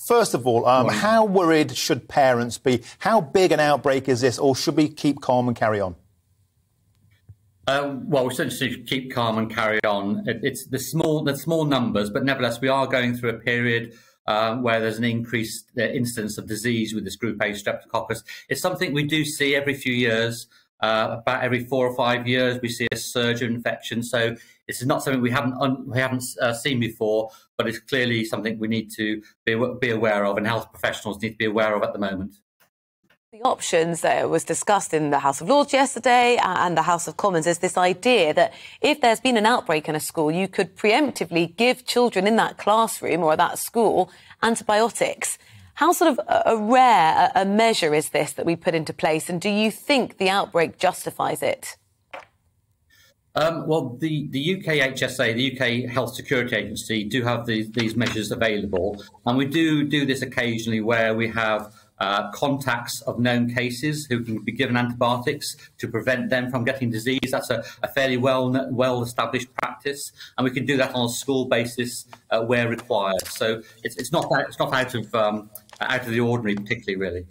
First of all, how worried should parents be? How big an outbreak is this, or should we keep calm and carry on? Well, we certainly should keep calm and carry on. It's the small numbers, but nevertheless, we are going through a period where there's an increased incidence of disease with this Group A streptococcus. It's something we do see every few years. About every 4 or 5 years, we see a surge of infection. So this is not something we haven't seen before, but it's clearly something we need to be aware of, and health professionals need to be aware of at the moment. The options that was discussed in the House of Lords yesterday and the House of Commons is this idea that if there's been an outbreak in a school, you could preemptively give children in that classroom or that school antibiotics. How sort of a rare a measure is this that we put into place, and do you think the outbreak justifies it? Well, the UK HSA, the UK Health Security Agency, do have these measures available, and we do this occasionally where we have contacts of known cases who can be given antibiotics to prevent them from getting disease. That's a fairly well-established practice, and we can do that on a school basis where required. So it's not out of the ordinary, particularly, really.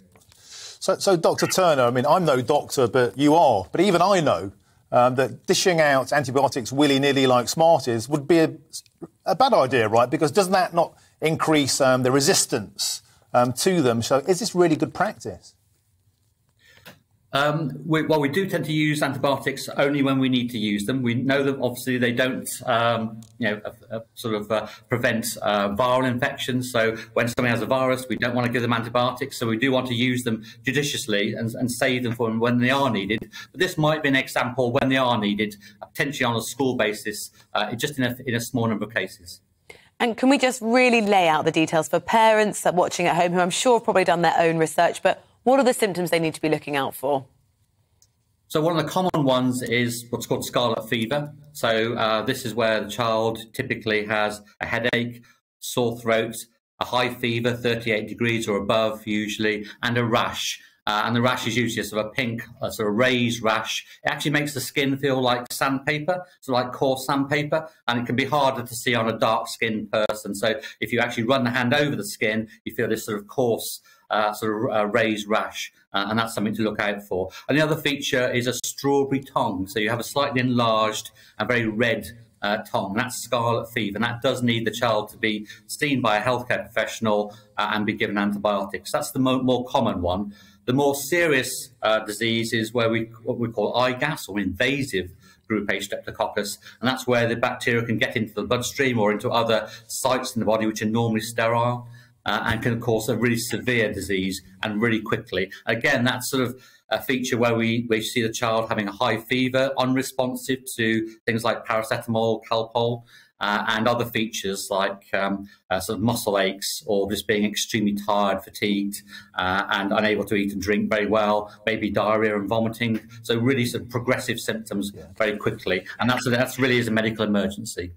So, Dr. Turner, I mean, I'm no doctor, but you are. But even I know that dishing out antibiotics willy-nilly like Smarties would be a bad idea, right? Because doesn't that not increase the resistance to them? So is this really good practice? We do tend to use antibiotics only when we need to use them. We know that obviously they don't, prevent viral infections. So when somebody has a virus, we don't want to give them antibiotics. So we do want to use them judiciously and save them for when they are needed. But this might be an example when they are needed, potentially on a school basis, just in a small number of cases. And can we just really lay out the details for parents watching at home who I'm sure have probably done their own research, but what are the symptoms they need to be looking out for? So one of the common ones is what's called scarlet fever. So this is where the child typically has a headache, sore throat, a high fever, 38 degrees or above usually, and a rash. And the rash is usually a sort of pink, sort of raised rash. It actually makes the skin feel like sandpaper, sort of like coarse sandpaper, and it can be harder to see on a dark-skinned person. So if you actually run the hand over the skin, you feel this sort of coarse, raised rash, and that's something to look out for. And the other feature is a strawberry tongue. So you have a slightly enlarged and very red tongue. That's scarlet fever, and that does need the child to be seen by a healthcare professional and be given antibiotics. That's the more common one. The more serious disease is what we call IGAS, or invasive Group A streptococcus, and that's where the bacteria can get into the bloodstream or into other sites in the body which are normally sterile, and can cause a really severe disease and really quickly. Again, that's sort of a feature where we see the child having a high fever, unresponsive to things like paracetamol, Calpol, and other features like sort of muscle aches, or just being extremely tired, fatigued, and unable to eat and drink very well, maybe diarrhea and vomiting. So really sort of progressive symptoms very quickly. And that's really is a medical emergency.